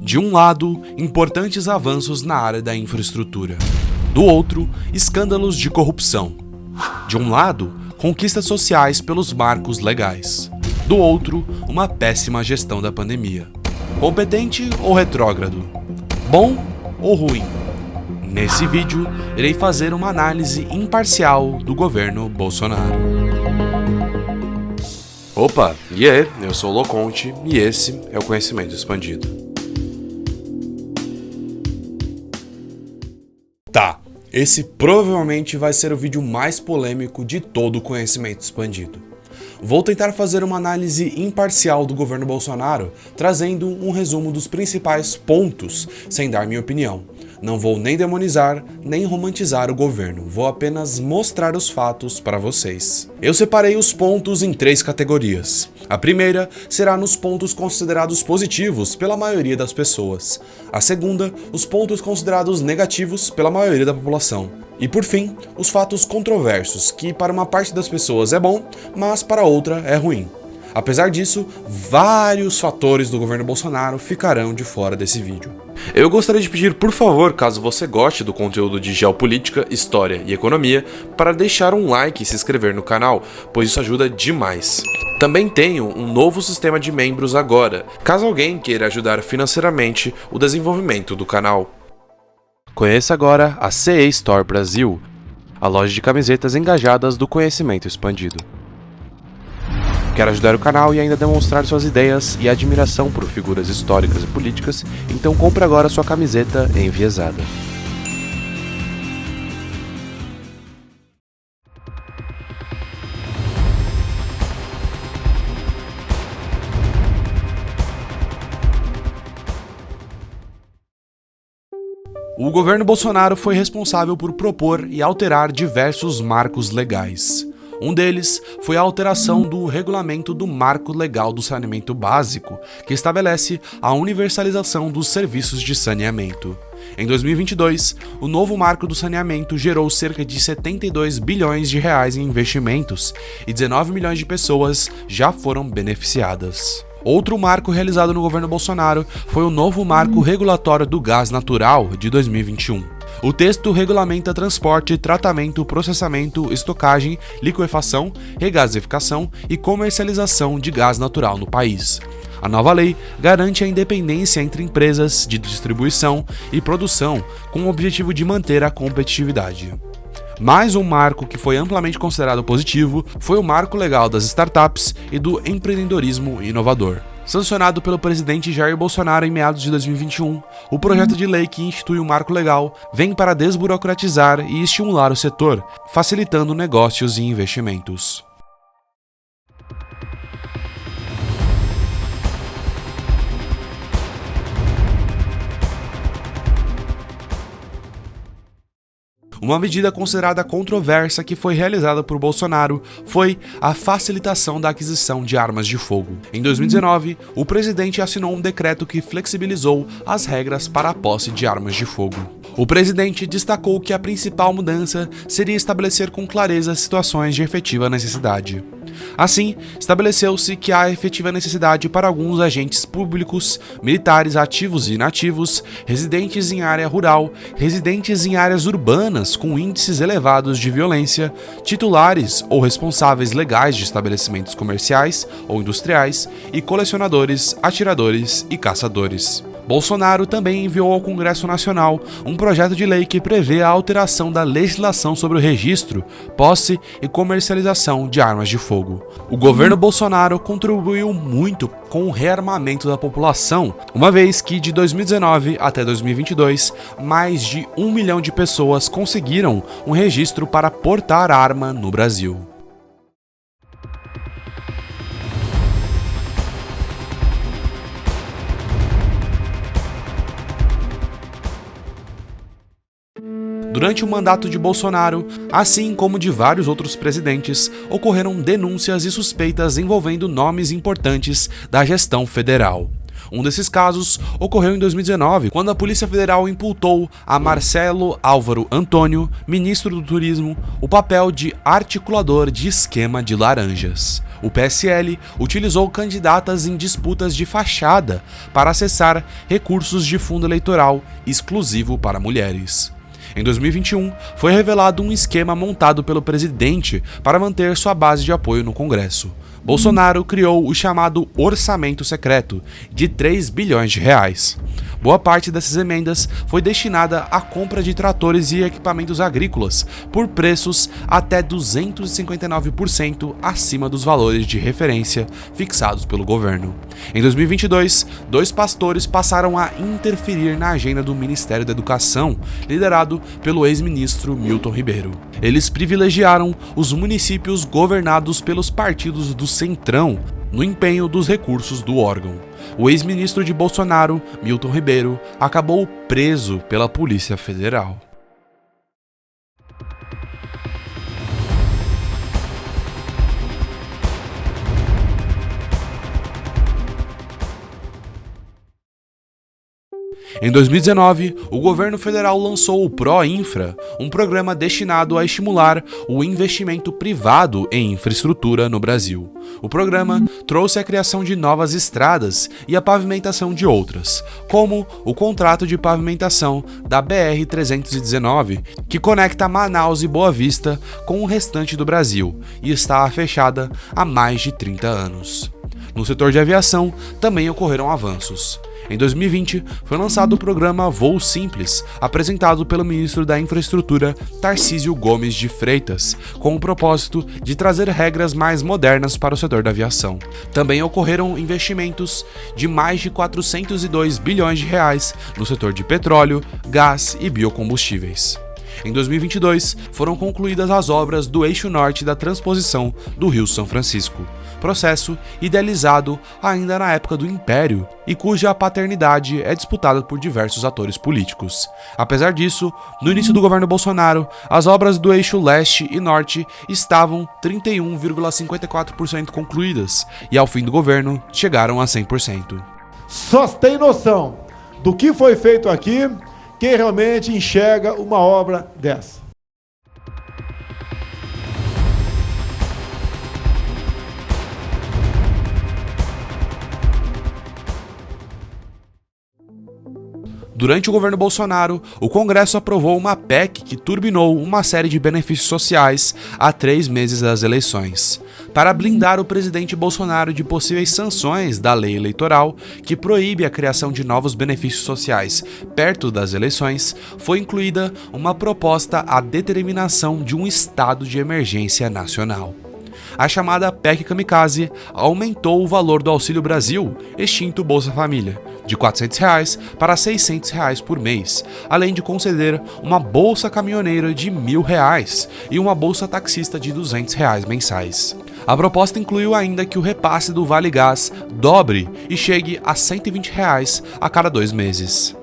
De um lado, importantes avanços na área da infraestrutura. Do outro, escândalos de corrupção. De um lado, conquistas sociais pelos marcos legais. Do outro, uma péssima gestão da pandemia. Competente ou retrógrado? Bom ou ruim? Nesse vídeo, irei fazer uma análise imparcial do governo Bolsonaro. Opa, e aí? Eu sou o Loconte e esse é o Conhecimento Expandido. Tá, esse provavelmente vai ser o vídeo mais polêmico de todo o Conhecimento Expandido. Vou tentar fazer uma análise imparcial do governo Bolsonaro, trazendo um resumo dos principais pontos, sem dar minha opinião. Não vou nem demonizar, nem romantizar o governo, vou apenas mostrar os fatos para vocês. Eu separei os pontos em 3 categorias. A primeira será nos pontos considerados positivos pela maioria das pessoas. A segunda, os pontos considerados negativos pela maioria da população. E por fim, os fatos controversos, que para uma parte das pessoas é bom, mas para outra é ruim. Apesar disso, vários fatores do governo Bolsonaro ficarão de fora desse vídeo. Eu gostaria de pedir, por favor, caso você goste do conteúdo de geopolítica, história e economia, para deixar um like e se inscrever no canal, pois isso ajuda demais. Também tenho um novo sistema de membros agora, caso alguém queira ajudar financeiramente o desenvolvimento do canal. Conheça agora a CE Store Brasil, a loja de camisetas engajadas do Conhecimento Expandido. Quer ajudar o canal e ainda demonstrar suas ideias e admiração por figuras históricas e políticas? Então compre agora sua camiseta enviesada. O governo Bolsonaro foi responsável por propor e alterar diversos marcos legais. Um deles foi a alteração do regulamento do Marco Legal do Saneamento Básico, que estabelece a universalização dos serviços de saneamento. Em 2022, o novo Marco do Saneamento gerou cerca de 72 bilhões de reais em investimentos e 19 milhões de pessoas já foram beneficiadas. Outro marco realizado no governo Bolsonaro foi o novo Marco Regulatório do Gás Natural de 2021. O texto regulamenta transporte, tratamento, processamento, estocagem, liquefação, regasificação e comercialização de gás natural no país. A nova lei garante a independência entre empresas de distribuição e produção com o objetivo de manter a competitividade. Mais um marco que foi amplamente considerado positivo foi o Marco Legal das Startups e do Empreendedorismo Inovador. Sancionado pelo presidente Jair Bolsonaro em meados de 2021, o projeto de lei que institui o Marco Legal vem para desburocratizar e estimular o setor, facilitando negócios e investimentos. Uma medida considerada controversa que foi realizada por Bolsonaro foi a facilitação da aquisição de armas de fogo. Em 2019, o presidente assinou um decreto que flexibilizou as regras para a posse de armas de fogo. O presidente destacou que a principal mudança seria estabelecer com clareza situações de efetiva necessidade. Assim, estabeleceu-se que há efetiva necessidade para alguns agentes públicos, militares ativos e inativos, residentes em área rural, residentes em áreas urbanas com índices elevados de violência, titulares ou responsáveis legais de estabelecimentos comerciais ou industriais e colecionadores, atiradores e caçadores. Bolsonaro também enviou ao Congresso Nacional um projeto de lei que prevê a alteração da legislação sobre o registro, posse e comercialização de armas de fogo. O governo Bolsonaro contribuiu muito com o rearmamento da população, uma vez que de 2019 até 2022, mais de 1 milhão de pessoas conseguiram um registro para portar arma no Brasil. Durante o mandato de Bolsonaro, assim como de vários outros presidentes, ocorreram denúncias e suspeitas envolvendo nomes importantes da gestão federal. Um desses casos ocorreu em 2019, quando a Polícia Federal imputou a Marcelo Álvaro Antônio, ministro do Turismo, o papel de articulador de esquema de laranjas. O PSL utilizou candidatas em disputas de fachada para acessar recursos de fundo eleitoral exclusivo para mulheres. Em 2021, foi revelado um esquema montado pelo presidente para manter sua base de apoio no Congresso. Bolsonaro criou o chamado orçamento secreto, de 3 bilhões de reais. Boa parte dessas emendas foi destinada à compra de tratores e equipamentos agrícolas por preços até 259% acima dos valores de referência fixados pelo governo. Em 2022, 2 pastores passaram a interferir na agenda do Ministério da Educação, liderado pelo ex-ministro Milton Ribeiro. Eles privilegiaram os municípios governados pelos partidos do Centrão no empenho dos recursos do órgão. O ex-ministro de Bolsonaro, Milton Ribeiro, acabou preso pela Polícia Federal. Em 2019, o governo federal lançou o ProInfra, um programa destinado a estimular o investimento privado em infraestrutura no Brasil. O programa trouxe a criação de novas estradas e a pavimentação de outras, como o contrato de pavimentação da BR-319, que conecta Manaus e Boa Vista com o restante do Brasil e está fechada há mais de 30 anos. No setor de aviação, também ocorreram avanços. Em 2020, foi lançado o programa Voo Simples, apresentado pelo ministro da Infraestrutura, Tarcísio Gomes de Freitas, com o propósito de trazer regras mais modernas para o setor da aviação. Também ocorreram investimentos de mais de 402 bilhões de reais no setor de petróleo, gás e biocombustíveis. Em 2022, foram concluídas as obras do eixo norte da transposição do Rio São Francisco, processo idealizado ainda na época do Império e cuja paternidade é disputada por diversos atores políticos. Apesar disso, no início do governo Bolsonaro, as obras do eixo leste e norte estavam 31,54% concluídas e ao fim do governo chegaram a 100%. Só tem noção do que foi feito aqui quem realmente enxerga uma obra dessa. Durante o governo Bolsonaro, o Congresso aprovou uma PEC que turbinou uma série de benefícios sociais há 3 meses das eleições. Para blindar o presidente Bolsonaro de possíveis sanções da lei eleitoral, que proíbe a criação de novos benefícios sociais perto das eleições, foi incluída uma proposta à determinação de um estado de emergência nacional. A chamada PEC Kamikaze aumentou o valor do Auxílio Brasil, extinto Bolsa Família, de R$ 400 para R$ 600 por mês, além de conceder uma bolsa caminhoneira de R$ 1.000 e uma bolsa taxista de R$ 200 mensais. A proposta incluiu ainda que o repasse do Vale Gás dobre e chegue a R$ 120 a cada 2 meses.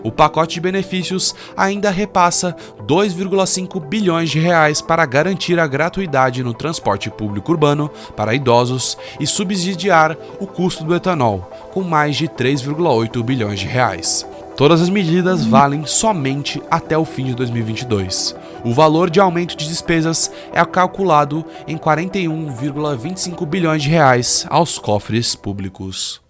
O pacote de benefícios ainda repassa 2,5 bilhões de reais para garantir a gratuidade no transporte público urbano para idosos e subsidiar o custo do etanol, com mais de 3,8 bilhões de reais. Todas as medidas valem somente até o fim de 2022. O valor de aumento de despesas é calculado em 41,25 bilhões de reais aos cofres públicos.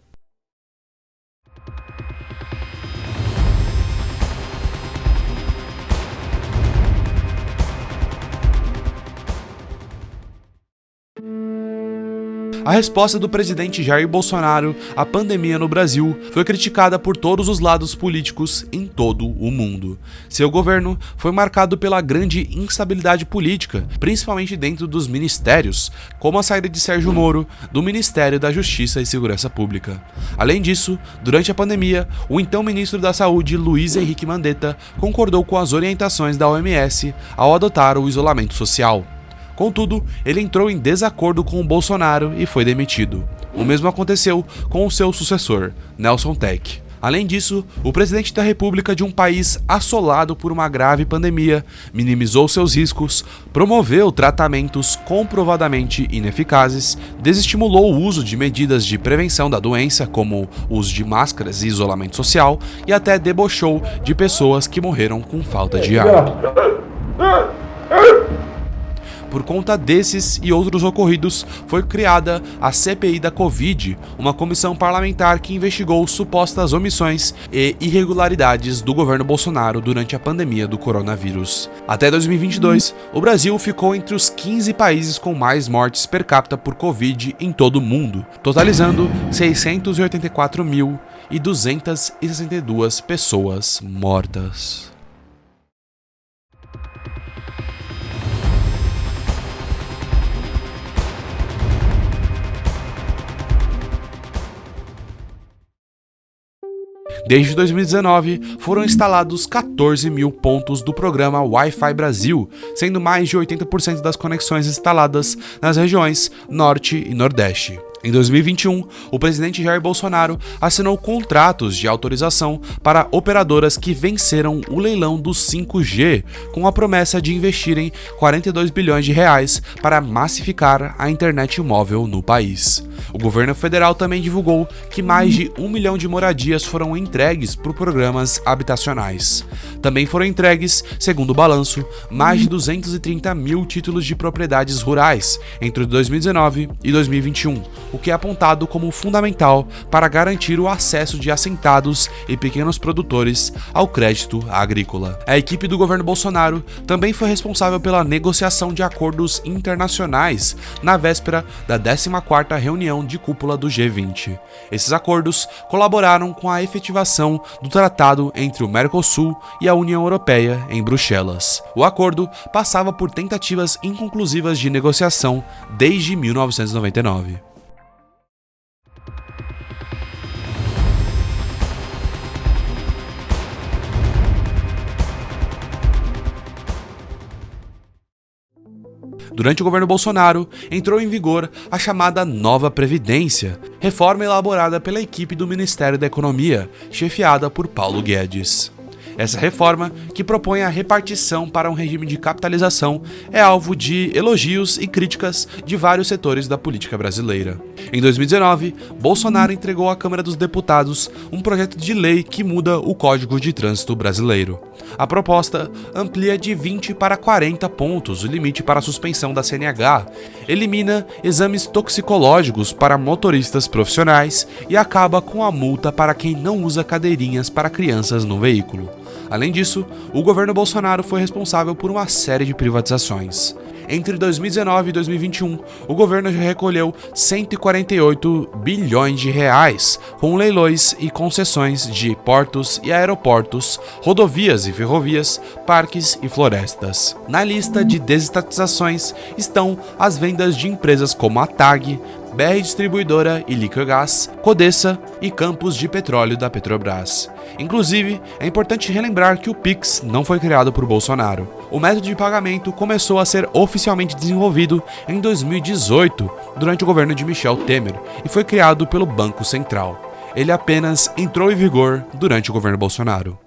A resposta do presidente Jair Bolsonaro à pandemia no Brasil foi criticada por todos os lados políticos em todo o mundo. Seu governo foi marcado pela grande instabilidade política, principalmente dentro dos ministérios, como a saída de Sérgio Moro do Ministério da Justiça e Segurança Pública. Além disso, durante a pandemia, o então ministro da Saúde, Luiz Henrique Mandetta, concordou com as orientações da OMS ao adotar o isolamento social. Contudo, ele entrou em desacordo com o Bolsonaro e foi demitido. O mesmo aconteceu com o seu sucessor, Nelson Tech. Além disso, o presidente da República de um país assolado por uma grave pandemia minimizou seus riscos, promoveu tratamentos comprovadamente ineficazes, desestimulou o uso de medidas de prevenção da doença, como o uso de máscaras e isolamento social, e até debochou de pessoas que morreram com falta de ar. Por conta desses e outros ocorridos, foi criada a CPI da Covid, uma comissão parlamentar que investigou supostas omissões e irregularidades do governo Bolsonaro durante a pandemia do coronavírus. Até 2022, o Brasil ficou entre os 15 países com mais mortes per capita por Covid em todo o mundo, totalizando 684.262 pessoas mortas. Desde 2019, foram instalados 14 mil pontos do programa Wi-Fi Brasil, sendo mais de 80% das conexões instaladas nas regiões Norte e Nordeste. Em 2021, o presidente Jair Bolsonaro assinou contratos de autorização para operadoras que venceram o leilão do 5G, com a promessa de investirem 42 bilhões de reais para massificar a internet móvel no país. O governo federal também divulgou que mais de 1 milhão de moradias foram entregues por programas habitacionais. Também foram entregues, segundo o balanço, mais de 230 mil títulos de propriedades rurais entre 2019 e 2021, o que é apontado como fundamental para garantir o acesso de assentados e pequenos produtores ao crédito agrícola. A equipe do governo Bolsonaro também foi responsável pela negociação de acordos internacionais na véspera da 14ª reunião de cúpula do G20. Esses acordos colaboraram com a efetivação do tratado entre o Mercosul e a União Europeia em Bruxelas. O acordo passava por tentativas inconclusivas de negociação desde 1999. Durante o governo Bolsonaro, entrou em vigor a chamada Nova Previdência, reforma elaborada pela equipe do Ministério da Economia, chefiada por Paulo Guedes. Essa reforma, que propõe a repartição para um regime de capitalização, é alvo de elogios e críticas de vários setores da política brasileira. Em 2019, Bolsonaro entregou à Câmara dos Deputados um projeto de lei que muda o Código de Trânsito brasileiro. A proposta amplia de 20 para 40 pontos o limite para a suspensão da CNH, elimina exames toxicológicos para motoristas profissionais e acaba com a multa para quem não usa cadeirinhas para crianças no veículo. Além disso, o governo Bolsonaro foi responsável por uma série de privatizações. Entre 2019 e 2021, o governo já recolheu 148 bilhões de reais com leilões e concessões de portos e aeroportos, rodovias e ferrovias, parques e florestas. Na lista de desestatizações estão as vendas de empresas como a TAG, BR Distribuidora e Liquigás, Codessa e Campos de Petróleo da Petrobras. Inclusive, é importante relembrar que o Pix não foi criado por Bolsonaro. O método de pagamento começou a ser oficialmente desenvolvido em 2018, durante o governo de Michel Temer, e foi criado pelo Banco Central. Ele apenas entrou em vigor durante o governo Bolsonaro.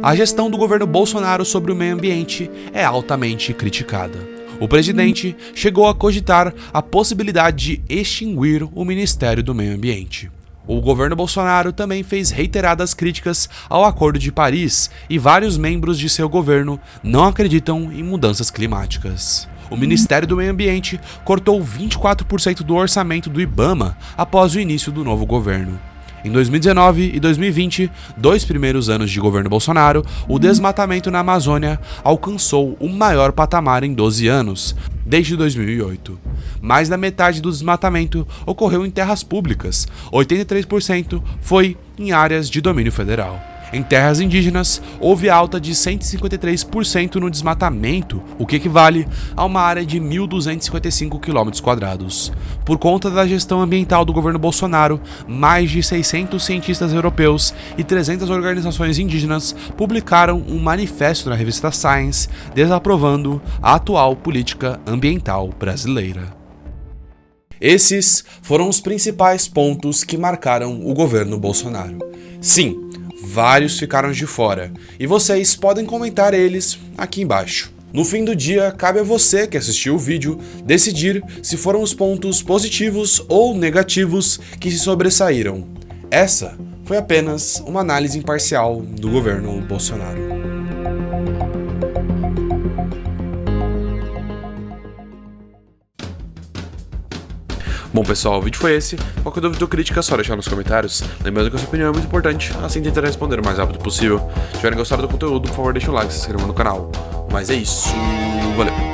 A gestão do governo Bolsonaro sobre o meio ambiente é altamente criticada. O presidente chegou a cogitar a possibilidade de extinguir o Ministério do Meio Ambiente. O governo Bolsonaro também fez reiteradas críticas ao Acordo de Paris e vários membros de seu governo não acreditam em mudanças climáticas. O Ministério do Meio Ambiente cortou 24% do orçamento do IBAMA após o início do novo governo. Em 2019 e 2020, 2 primeiros anos de governo Bolsonaro, o desmatamento na Amazônia alcançou o maior patamar em 12 anos, desde 2008. Mais da metade do desmatamento ocorreu em terras públicas, 83% foi em áreas de domínio federal. Em terras indígenas, houve alta de 153% no desmatamento, o que equivale a uma área de 1.255 km². Por conta da gestão ambiental do governo Bolsonaro, mais de 600 cientistas europeus e 300 organizações indígenas publicaram um manifesto na revista Science desaprovando a atual política ambiental brasileira. Esses foram os principais pontos que marcaram o governo Bolsonaro. Sim, vários ficaram de fora, e vocês podem comentar eles aqui embaixo. No fim do dia, cabe a você que assistiu o vídeo decidir se foram os pontos positivos ou negativos que se sobressaíram. Essa foi apenas uma análise imparcial do governo Bolsonaro. Bom pessoal, o vídeo foi esse. Qualquer dúvida ou crítica é só deixar nos comentários. Lembrando que a sua opinião é muito importante, assim tentarei responder o mais rápido possível. Se tiverem gostado do conteúdo, por favor deixe o like e se inscreva no canal. Mas é isso, valeu!